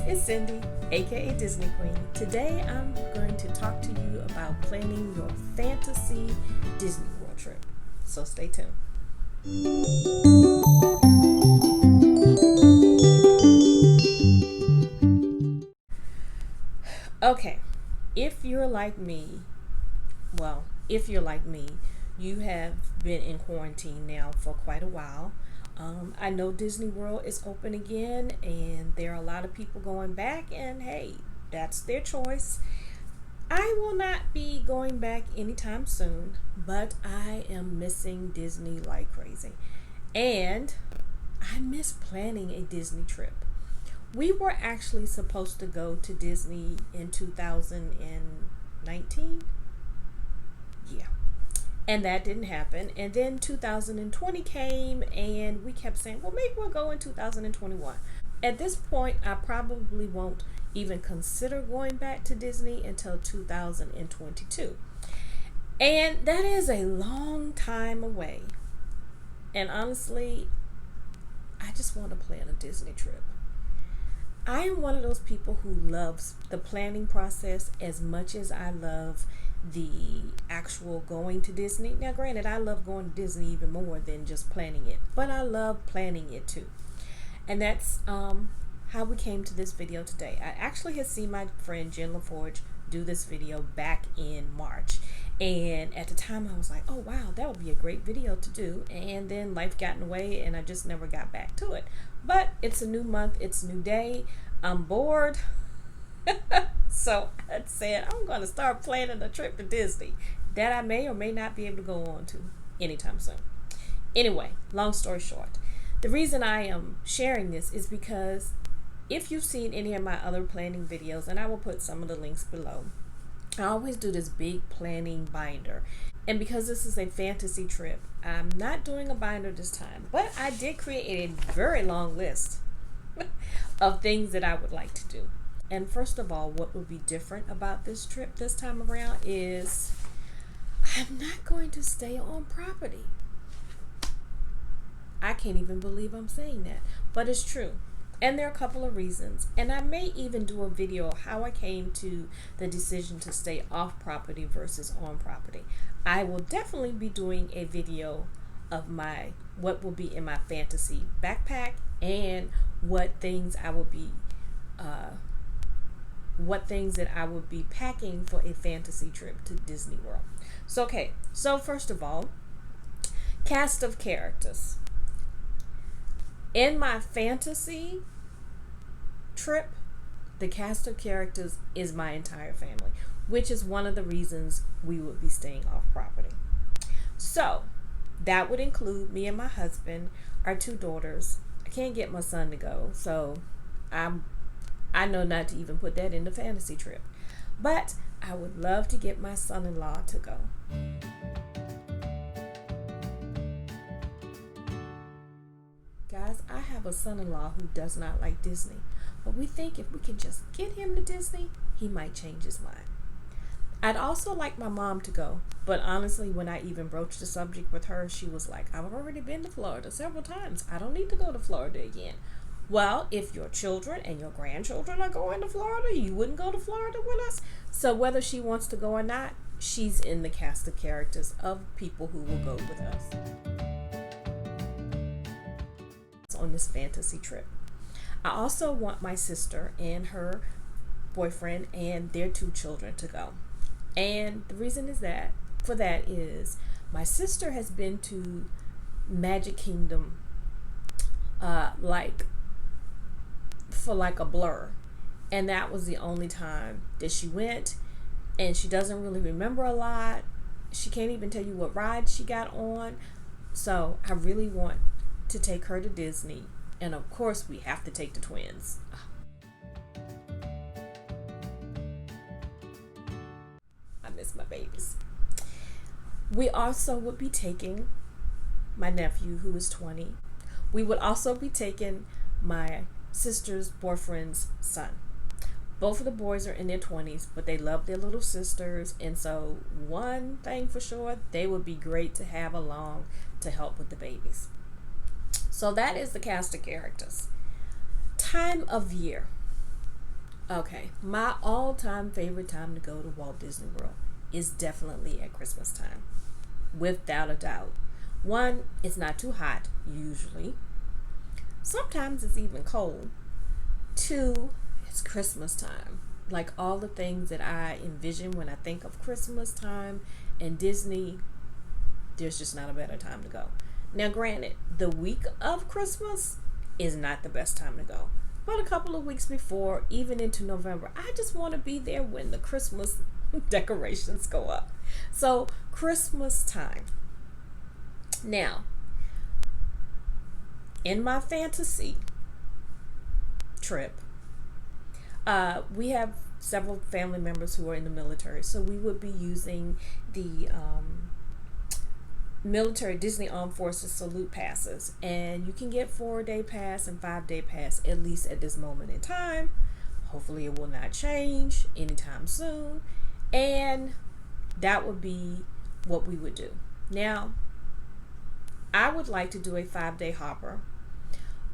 it's Cyndi, aka Disney Queen. Today I'm going to talk to you about planning your fantasy Disney World trip. So stay tuned. Okay, if you're like me, you have been in quarantine now for quite a while. I know Disney World is open again, and there are a lot of people going back, and hey, that's their choice. I will not be going back anytime soon, but I am missing Disney like crazy. And I miss planning a Disney trip. We were actually supposed to go to Disney in 2019. Yeah. And that didn't happen. And then 2020 came, and we kept saying, well, maybe we'll go in 2021. At this point, I probably won't even consider going back to Disney until 2022. And that is a long time away. And honestly, I just want to plan a Disney trip. I am one of those people who loves the planning process as much as I love the actual going to Disney. Now, granted, I love going to Disney even more than just planning it, but I love planning it too. And that's how we came to this video today. I actually had seen my friend Jen LaForge do this video back in March. And at the time I was like, oh wow, that would be a great video to do. And then life got in the way and I just never got back to it. But it's a new month, it's a new day. I'm bored. So I said, I'm going to start planning a trip to Disney that I may or may not be able to go on to anytime soon. Anyway, long story short, the reason I am sharing this is because if you've seen any of my other planning videos, and I will put some of the links below, I always do this big planning binder. And because this is a fantasy trip, I'm not doing a binder this time, but I did create a very long list of things that I would like to do. And first of all, what will be different about this trip this time around is I'm not going to stay on property. I can't even believe I'm saying that, but it's true. And there are a couple of reasons. And I may even do a video of how I came to the decision to stay off property versus on property. I will definitely be doing a video of what will be in my fantasy backpack and what things that I would be packing for a fantasy trip to Disney World. So first of all, cast of characters. In my fantasy trip, the cast of characters is my entire family, which is one of the reasons we would be staying off property. So that would include me and my husband, our two daughters. I can't get my son to go, so I know not to even put that in the fantasy trip. But I would love to get my son-in-law to go. Guys, I have a son-in-law who does not like Disney, but we think if we can just get him to Disney, he might change his mind. I'd also like my mom to go, but honestly, when I even broached the subject with her, she was like, I've already been to Florida several times. I don't need to go to Florida again. Well, if your children and your grandchildren are going to Florida, you wouldn't go to Florida with us. So whether she wants to go or not, she's in the cast of characters of people who will go with us on this fantasy trip. I also want my sister and her boyfriend and their two children to go. And the reason is that my sister has been to Magic Kingdom for a blur, and that was the only time that she went, and she doesn't really remember a lot. She can't even tell you what ride she got on. So I really want to take her to Disney, and of course we have to take the twins. I miss my babies. We also would be taking my nephew, who is 20. We would also be taking my sister's boyfriend's son. Both of the boys are in their 20s, but they love their little sisters, and so one thing for sure, they would be great to have along to help with the babies. So that is the cast of characters. Time of year. Okay, my all-time favorite time to go to Walt Disney World is definitely at Christmas time, without a doubt. One, it's not too hot usually. Sometimes it's even cold. Two, it's Christmas time. Like all the things that I envision when I think of Christmas time and Disney, there's just not a better time to go. Now, granted, the week of Christmas is not the best time to go. But a couple of weeks before, even into November, I just want to be there when the Christmas decorations go up. So, Christmas time. Now, in my fantasy trip, we have several family members who are in the military, so we would be using the military Disney Armed Forces salute passes, and you can get 4-day pass and 5-day pass, at least at this moment in time. Hopefully it will not change anytime soon, and that would be what we would do. Now, I would like to do a 5-day hopper,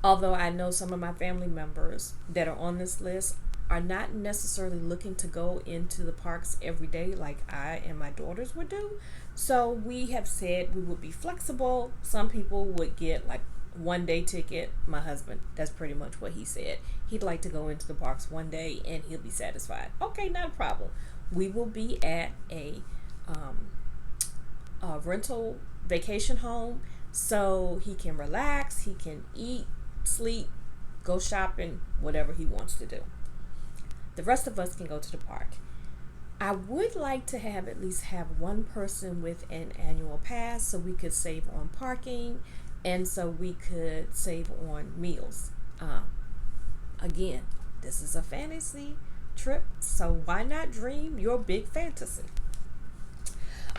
although I know some of my family members that are on this list are not necessarily looking to go into the parks every day like I and my daughters would do. So we have said we would be flexible. Some people would get like 1-day ticket. My husband, that's pretty much what he said. He'd like to go into the parks 1 day and he'll be satisfied. Okay, not a problem. We will be at a rental vacation home so he can relax, he can eat, sleep, go shopping, whatever he wants to do. The rest of us can go to the park. I would like to at least have one person with an annual pass so we could save on parking and so we could save on meals. Again, this is a fantasy trip, so why not dream your big fantasy?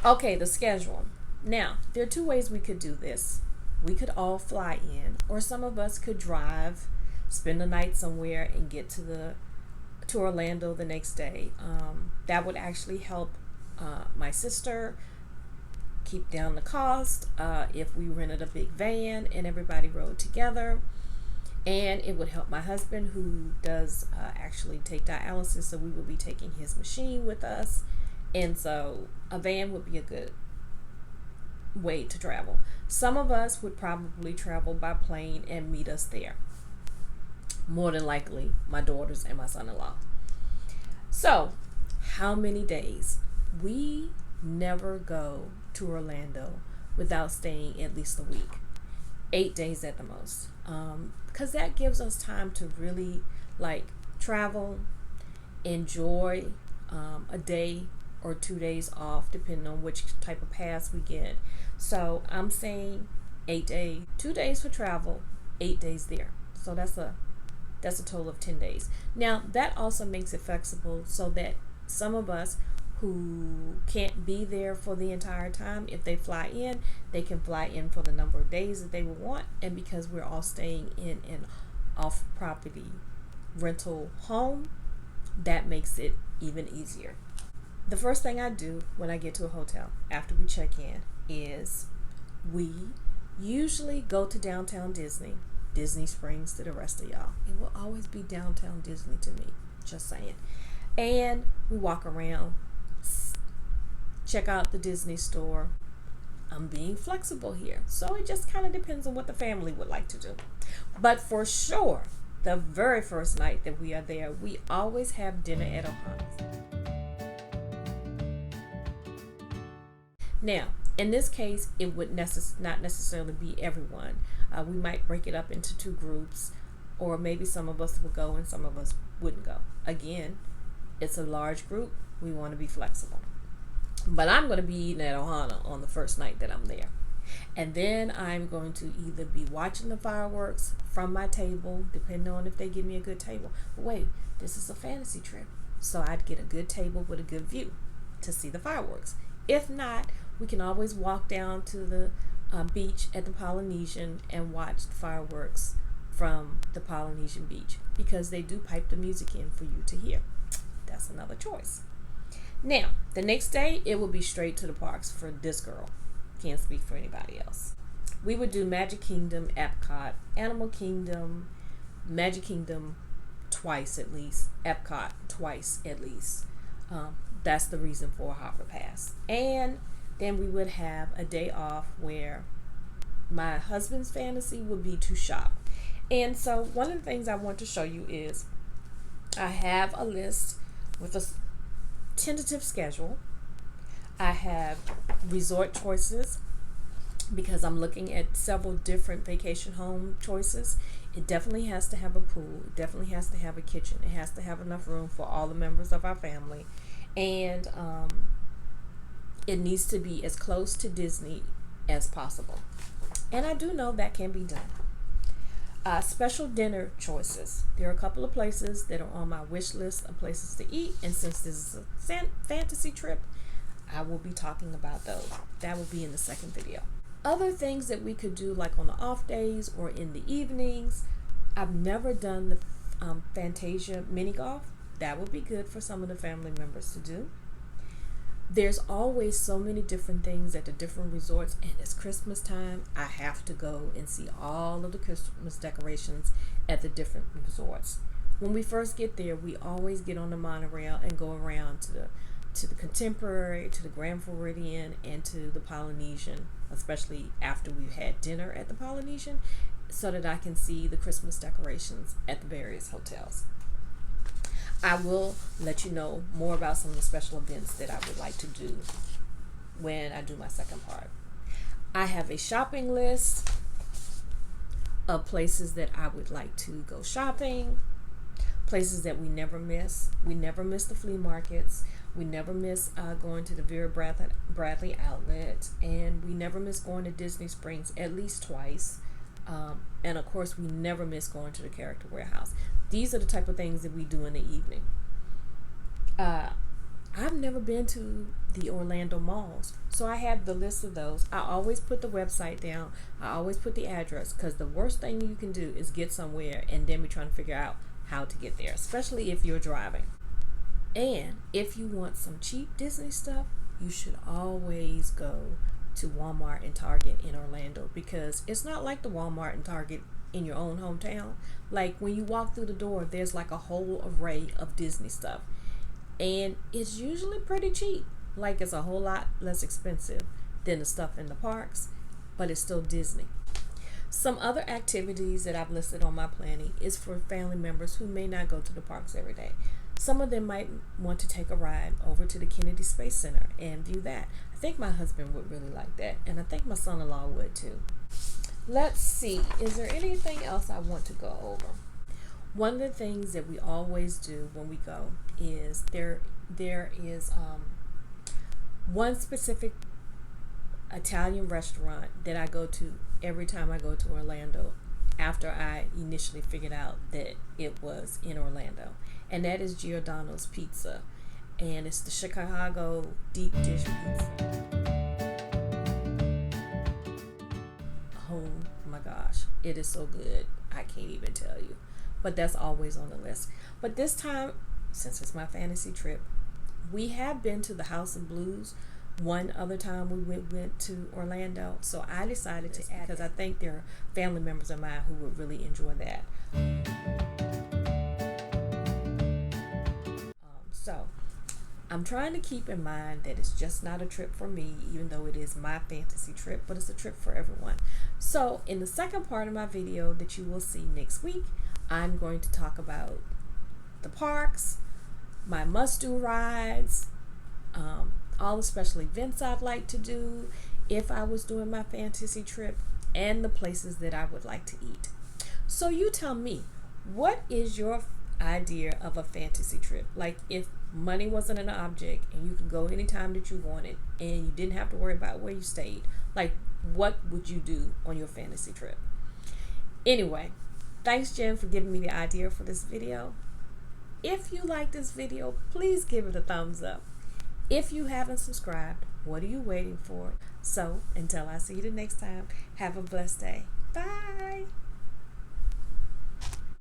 Okay, the schedule. Now, there are two ways we could do this. We could all fly in, or some of us could drive, spend the night somewhere, and get to Orlando the next day. That would actually help my sister keep down the cost if we rented a big van and everybody rode together. And it would help my husband, who does actually take dialysis, so we will be taking his machine with us. And so a van would be a good way to travel. Some of us would probably travel by plane and meet us there. More than likely, my daughters and my son-in-law. So, how many days? We never go to Orlando without staying at least a week. 8 days at the most. Because that gives us time to really travel, enjoy a day or 2 days off, depending on which type of pass we get. So I'm saying 8 days, 2 days for travel, 8 days there. So that's a total of 10 days. Now that also makes it flexible so that some of us who can't be there for the entire time, if they fly in, they can fly in for the number of days that they would want. And because we're all staying in an off-property rental home, that makes it even easier. The first thing I do when I get to a hotel after we check in is we usually go to downtown Disney Springs to the rest of y'all. It will always be downtown Disney to me, just saying. And we walk around, check out the Disney store. I'm being flexible here, so it just kind of depends on what the family would like to do. But for sure, the very first night that we are there, we always have dinner at Ohana's. Now, in this case, it would not necessarily be everyone. We might break it up into 2 groups, or maybe some of us will go and some of us wouldn't go. Again, it's a large group. We want to be flexible. But I'm going to be eating at Ohana on the first night that I'm there. And then I'm going to either be watching the fireworks from my table, depending on if they give me a good table. But wait, this is a fantasy trip, so I'd get a good table with a good view to see the fireworks. If not, we can always walk down to the beach at the Polynesian and watch the fireworks from the Polynesian beach, because they do pipe the music in for you to hear. That's another choice. Now, the next day, it will be straight to the parks for this girl. Can't speak for anybody else. We would do Magic Kingdom, Epcot, Animal Kingdom, Magic Kingdom twice at least, Epcot twice at least. That's the reason for a Hopper Pass. And then we would have a day off where my husband's fantasy would be to shop. And so one of the things I want to show you is I have a list with a tentative schedule. I have resort choices because I'm looking at several different vacation home choices. It definitely has to have a pool. It definitely has to have a kitchen. It has to have enough room for all the members of our family. And it needs to be as close to Disney as possible. And I do know that can be done. Special dinner choices. There are a couple of places that are on my wish list of places to eat. And since this is a fantasy trip, I will be talking about those. That will be in the second video. Other things that we could do, like on the off days or in the evenings. I've never done the Fantasia mini golf. That would be good for some of the family members to do. There's always so many different things at the different resorts, and it's Christmas time. I have to go and see all of the Christmas decorations at the different resorts. When we first get there, we always get on the monorail and go around to the Contemporary, to the Grand Floridian, and to the Polynesian, especially after we've had dinner at the Polynesian, so that I can see the Christmas decorations at the various hotels. I will let you know more about some of the special events that I would like to do when I do my second part. I have a shopping list of places that I would like to go shopping, places that we never miss. We never miss the flea markets. We never miss going to the Vera Bradley outlet, and we never miss going to Disney Springs at least twice. And of course, we never miss going to the Character Warehouse. These are the type of things that we do in the evening. I've never been to the Orlando malls, so I have the list of those. I always put the website down. I always put the address, because the worst thing you can do is get somewhere and then be trying to figure out how to get there, especially if you're driving. And if you want some cheap Disney stuff, you should always go to Walmart and Target in Orlando, because it's not like the Walmart and Target in your own hometown. Like when you walk through the door, there's like a whole array of Disney stuff, and it's usually pretty cheap. Like it's a whole lot less expensive than the stuff in the parks, but it's still Disney. Some other activities that I've listed on my planning is for family members who may not go to the parks every day. Some of them might want to take a ride over to the Kennedy Space Center and view that. I think my husband would really like that, and I think my son-in-law would too. Let's see, is there anything else I want to go over? One of the things that we always do when we go is there is one specific Italian restaurant that I go to every time I go to Orlando after I initially figured out that it was in Orlando, and that is Giordano's Pizza, and it's the Chicago deep dish pizza. Oh my gosh, it is so good. I can't even tell you. But that's always on the list. But this time, since it's my fantasy trip, we have been to the House of Blues. One other time we went to Orlando, so I decided to add, because I think there are family members of mine who would really enjoy that. So I'm trying to keep in mind that it's just not a trip for me, even though it is my fantasy trip, but it's a trip for everyone. So in the second part of my video that you will see next week, I'm going to talk about the parks, my must-do rides, all the special events I'd like to do if I was doing my fantasy trip, and the places that I would like to eat. So you tell me, what is your idea of a fantasy trip? Like if money wasn't an object and you could go anytime that you wanted and you didn't have to worry about where you stayed, like what would you do on your fantasy trip? Anyway, thanks Jen for giving me the idea for this video. If you like this video, please give it a thumbs up. If you haven't subscribed, what are you waiting for? So until I see you the next time, have a blessed day. Bye.